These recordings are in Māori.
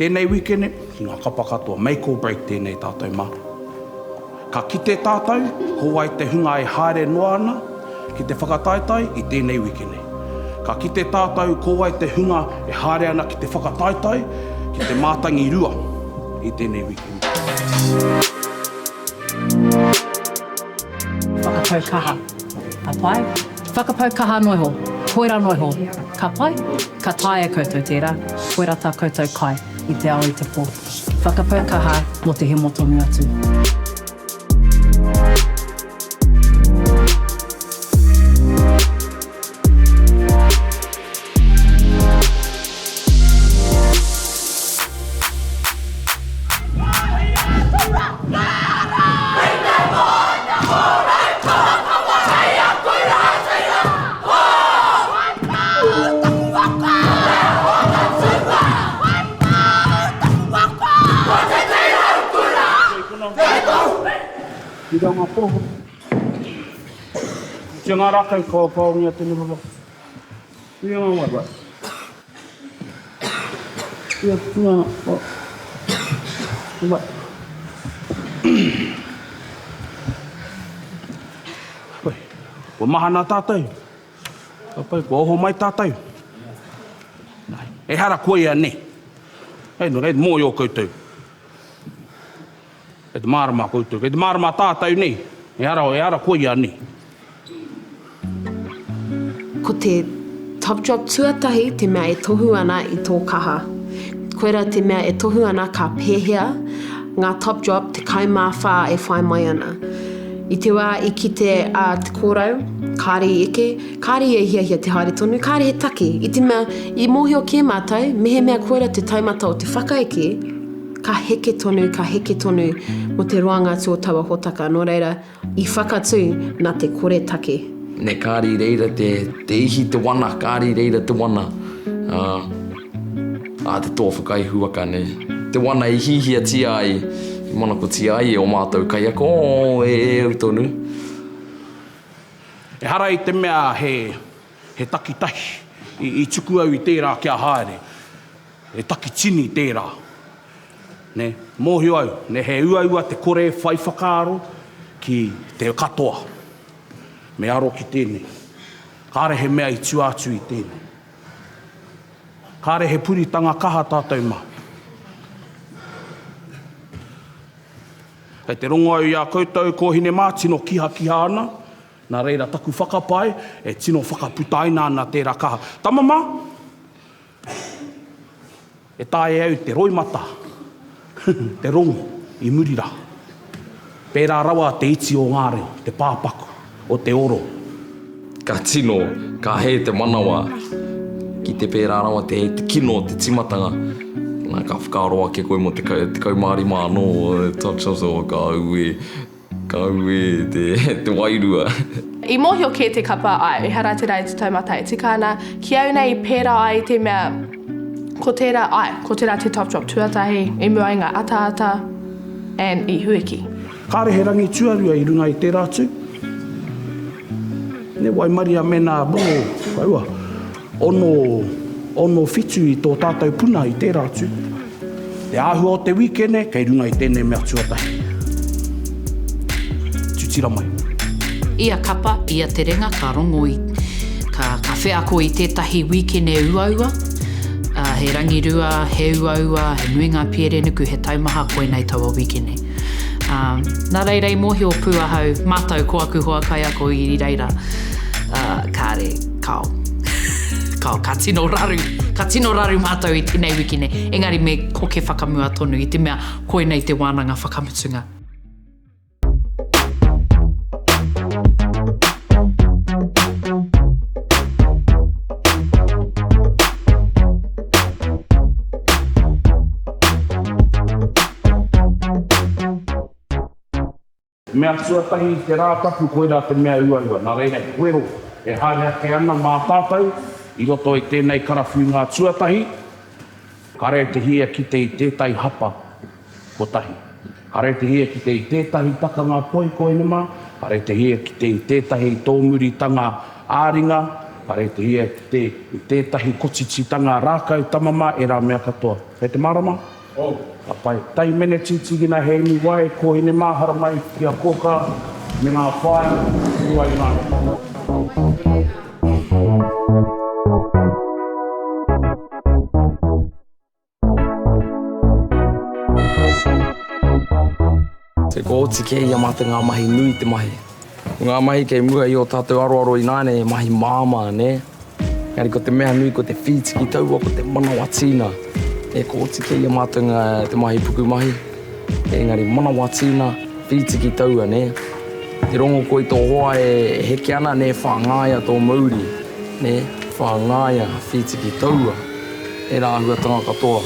Tēnei wikene, ki ngā kapa katoa, make or break tēnei tātou mā. Ka kite tātou, hoa i te hunga e haere noa ana, ki te whakataetae i tēnei wikene. Ka kite tātou, hoa i te hunga e haere ana ki te whakataetae, ki te mātangi rua i tēnei wikene. Whakapau kaha, ka pai. Whakapau kaha noiho, koira noiho, ka pai. Ka tae a koutou tērā, koira tā koutou kai. I te ao i te pō. Whakapau kaha mo te he motonu atu. Ira ngā poho. Tia ngā rakai kōpau ngia tēne baba. Ira ngā waiwa. Ira ngā waiwa. Pai, ko mahana tātou. Pai, ko oho mai tātou. E hara koe ia ne. Hei no, hei mō i o koutou. E te mārama koutou, e te mārama tātou nei, e ara koe ia nei. Ko te top job tuatahi, te mea e tohu ana i tō kaha. Koera te mea e tohu ana ka pēhea, ngā top job te kaimāwha e whai mai ana. I te wā i ki te kōrau, kāri eke, kāri e hia te haere tonu, kāri he take. I te mea, i mōhio kia mātai, mehe mea koera te taimata o te whakaeke, ka heke tonu mo te roanga tō tawa hotaka. Nō reira, i whakatū nā te kore take. Ne kāri reira te ihi te wana, kāri reira te wana. Te tō whakai huaka ne. Te wana i hihia tia ai, i mana ko tia ai o mātou kai ako, e au tonu. E hara i te mea he takitahi, i tuku au i tērā kia haere. E taki tini tērā. Ne, mōhio au, ne he ua te kore whai whakaaro ki te katoa. Me aro ki tēnei. Kāre he mea i tuātu i tēnei. Kāre he puritanga kaha tātou mā. Kei te rongo au i a koutou ko hine mā, tino kiha ana. Nā reira taku whakapai, e tino whakaputaina ana tērā kaha. Tamama, e tāe au te roimata. Te rongo i murira. Pērā rawa te iti o ngāre, te pāpaku, o te oro. Ka tino, ka he te manawa, ki te pērā rawa te kino, te timatanga. Nā ka whakaroa ke koe mo te kaumāri māno, tachoso, ka aue, te wairua. I mōhio ke te kapa ai, e hara te rai te taumata e tika ana, ki au nei pērā ai te mea, ko tērā te top job tuatahi, i mua i ngā ata, and i hueki. Kāre he rangi tuarua i runga i tērā tū. Ne wai maria mena, kaua, ono fitu i tō tātou puna i tērā tū. Te āhua o te wikene, kei runga i tēnei mea tuatahi. Tutira mai. Ia kapa, ia te renga, ka rongo i, ka wheako i tētahi wikene uaua. He rangirua, he uaua, he nui ngā pere nuku, he taumaha koe nei taua wikene. Nā reira i mōhio puahau, mātau ko aku hoa kai ako i reira. Kāre, kao, ka tino raru mātau i tēnei wikene. Engari me ko ke whakamua tonu i te mea koe nei te wānanga whakamutunga. Mea tuatahi te rātapu koera te mea uaua. Nā reira i koero e haere ake ana mā tātou i roto i tēnei karawhi ngā tuatahi. Ka re te hia ki te i tētai hapa ko tahi. Ka re te hia ki te i tētahi taka ngā poi koinema. Ka re te hia ki te i tētahi tōmuritanga āringa. Ka re te hia ki te i tētahi kotititanga rākau tamama e rā mea katoa. Hei te marama? Ka pai, tai mene titigina hei ni wai ko hine mahara mai ki a koka me ngā whae rua i ngā. Te kōti kei ia mate ngā mahi nui te mahi. Ngā mahi kei mua i o tātou aroaro i nāne e mahi māma, ne? Ngari ko te mea nui ko te whitiki taua ko te manawa tīna. E kōti kei ia mate ngā te mahi puku mahi. Engari manawa tīna, whitiki taua, ne? Te rongo ko i tō hoa e heke ana, ne? Whāngāia tō mauri, ne? Whāngāia, whitiki taua. E rāhua tanga katoa.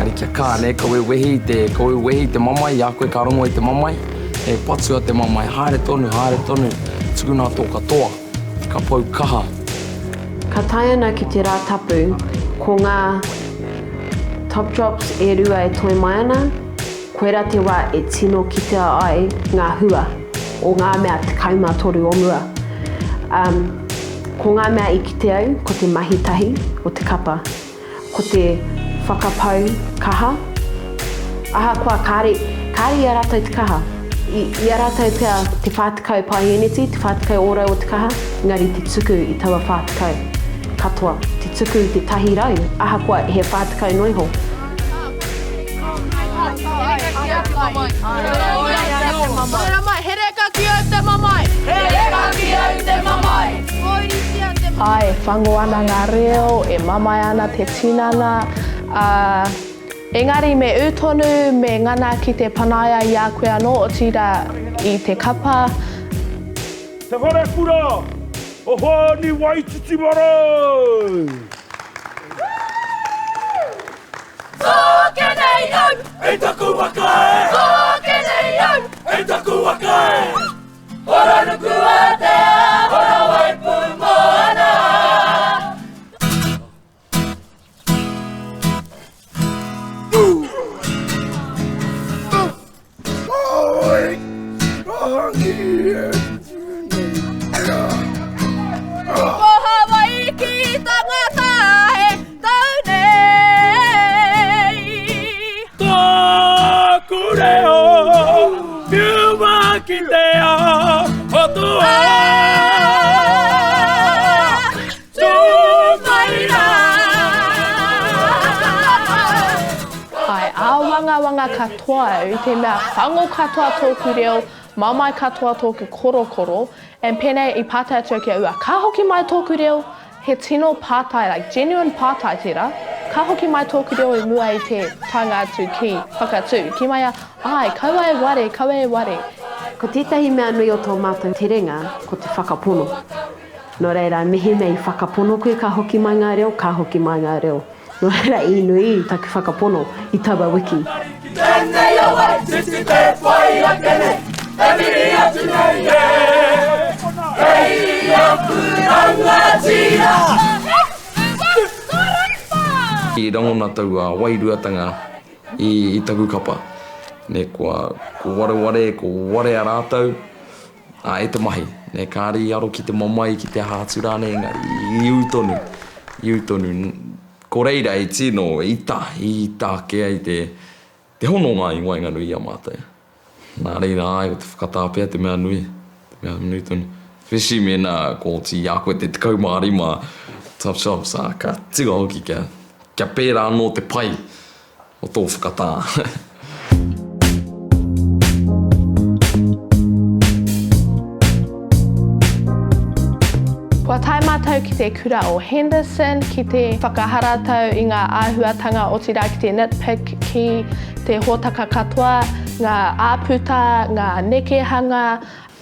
Ari kia kā, ne, koe wehi te mamai, a koe ka rongo i te mamai, e patua te mamai, haere tonu, tukuna tō katoa, ka pau kaha. Ka tae ana ki te rā tapu, ko ngā top drops e rua e toi mai ana, koe rā te wā e tino kitea ai ngā hua, o ngā mea te kaumātoru o mua. Ko ngā mea i kite au, ko te mahitahi o te kapa, ko te whakapau kaha. Aha kua kāri i a rātou te kaha. I a rātou te whātikau paieneti, te whātikau ora o te kaha, ngari te tuku i taua whātikau. Katoa, te tuku i te tahi rau. Aha kua he whātikau noiho. Hereka ki au te mamai! Hereka ki au te mamai! Ai, whango ana ngā reo, e mamai ana te tinana. Engari me utonu, me ngana ki te panaia i a koe anō o tira i te kapa. Te Wharekura! O Hoani Waititi maro! Tōkenei au! E taku waka e! Tōkenei au! E taku waka e! Hora nuku a te a, hora waipu moana! Wanga katoa au, te mea whango katoa tōku reo, mamai katoa tōku korokoro, and pēnei I pātai atua ki a ua, ka hoki mai tōku reo, he tino pātai, like genuine pātai tira, ka hoki mai tōku reo I mua I te tainga atu ki whakatū, ki mai a, ai, kaua e ware. Ko tētahi mea nui o tō mātou te ringa, ko te whakapono. Nō reira, mihi mei whakapono koe ka hoki mai ngā reo, ka hoki mai ngā reo. Nō reira, I nui taku whakapono I taua wiki. Tēnei awa, titi te whai a kene, e miri atu nei e, hei a pūranga tira. I rangona tau a wairuatanga I taku kapa. Ne kua ware a rātou, e te mahi. Ne kāri aro ki te mamai, ki te hātura ne engari, I utonu. Ko reira e tino, I tā kea I te hono ngā I wainga nui a mātai. Nā reira ai, o te whakatāpea te mea nui tonu. Whishi mena kōti i a koe te tekau mārima top shops, ka tiga hoki kia pērā anō te pai o tō whakatā. Kua tai mātou ki te kura o Henderson, ki te whakaharatau I ngā āhuatanga o tira ki te nitpick, ki te hōtaka katoa, ngā āputa, ngā nekehanga.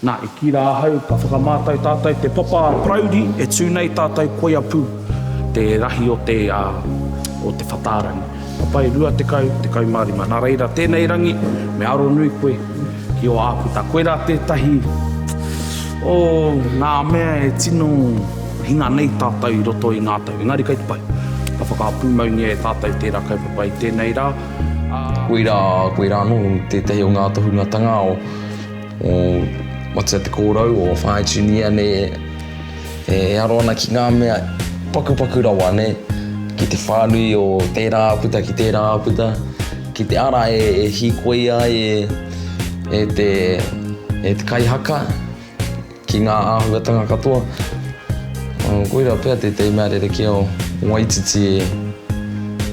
Nā, e ki rā hau, ka whakamātai tātai te papa prauri, e tūnei tātai koia pū, te rahi o te whatarangi. Papai rua te kau mārima. Nā reira, tēnei rangi, me aro nui koe ki o āputa. Koe rā tētahi, nā mea e tino hinga nei tātai roto I ngā tau. Engari kei te pai. ka whakapūmaungia e tātou tērā kaupapa I tēnei rā. Koe rā no, tētahi o ngā tohungatanga o Matia Te Kōrau o Whai Junior ne e aro ana ki ngā mea paku rawa ne, ki te whānui o tērā aputa ki tērā aputa, ki te ara e hikoia e te kaihaka ki ngā āhuatanga katoa. Koe rā pēr tētei mea rerekea o Waititi e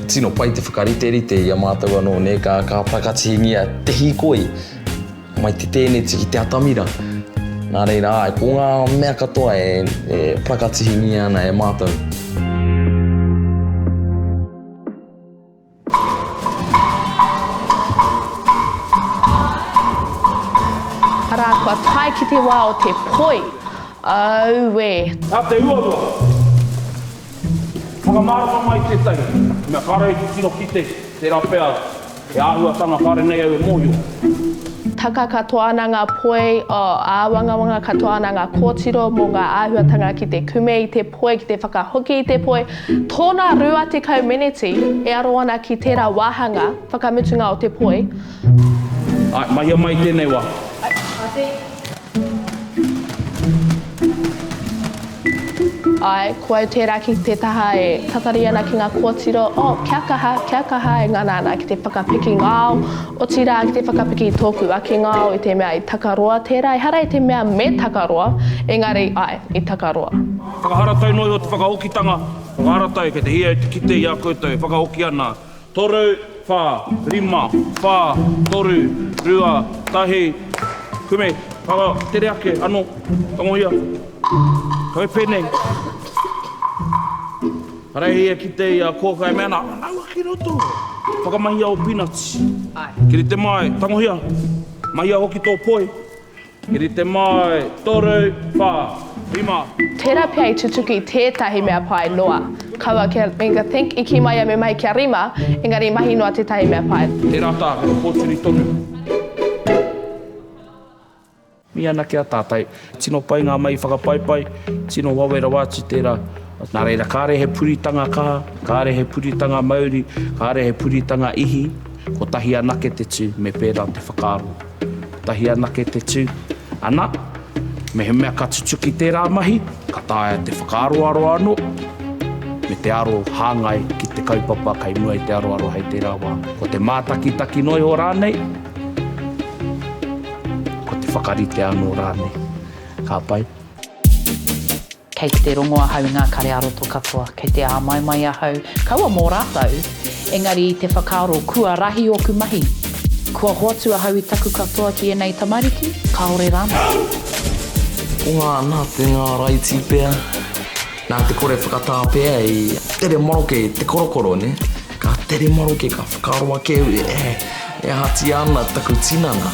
tino pai te whakariterite I a mātou anō ne ka prakatihingia te hikoi mai te tēneti ki te atamira. Nā reira ai, ko ngā mea katoa e prakatihingia ana e mātou. Ara, kua tai ki te wā o te poi. Au we. Nā te uarua. Whakamārama mai tētai. Mea whare ki tino ki te rapea. E āhuatanga whare nei au e mōhio. Taka katoa ana ngā poi o āwangawanga katoa ana ngā kōtiro mō ngā āhuatanga ki te kume I te poi, ki te whakahoki I te poi. Tōna rua te kaumeneti e aro ana ki tērā wāhanga, whakamutunga o te poi. Ai, mai mai tēnei wā. Ai, kua tērā ki te taha e tatari ana ki ngā kōtiro, kia kaha e ngana ana ki te whakapiki ngāo, o tira ki te whakapiki tōku ake ngāo I te mea I takaroa tērā, I hara I te mea me takaroa, engari ai, I takaroa. Whakaharatau noi o te whakaokitanga, whakaharatau ke te hia te kite I a koutou, whakaoki ana. 3, 4, 5, 4, 3, 2, 1, kume, whaka tere ake, anō, tangohia, kawe pēnei. Parei hia ki te kōkai mea nā, naua ki roto. Whakamahia o peanuts. Kiri te mai, tangohia, mahia hoki tō poi. Kiri te mai, 3, 4, 5. Tērā pia I tutuki tētahi mea pai noa. Kaua kia menga think I ki mai a me mai kia rima, engari mahi noa tētahi mea pai. Tērā tā, kero kōturi tonu. Mi ana kia tātai, tino pai ngā mai whakapaipai, tino wawera wāti tērā. Nā reira, kāre he puritanga kaha, kāre he puritanga mauri, kāre he puritanga ihi, ko tahi anake te tū me pērā te whakaaro. Tahi anake te tū, ana, me he mea ka tutuki tērā mahi, ka tāia te whakaaroaro anō, me te aro hāngai ki te kaupapa kai mua I te aroaro hei tērā wā. Ko te mātaki noi o rānei, ko te whakarite anō rānei. Ka pai. Kei te rongo ahau ngā kare aroto katoa, kei te āmaimai ahau, kaua mō rātou, engari I te whakaaro kua rahi o ku mahi. Kua hoatu ahau I taku katoa ki enei tamariki, kaore rāna. O ngā te ngā raiti pēr, nā te kore whakatā pēr I tere maroke te korokoro, ne? Ka tere maroke, ka whakaaro ake, e hati ana taku tinana.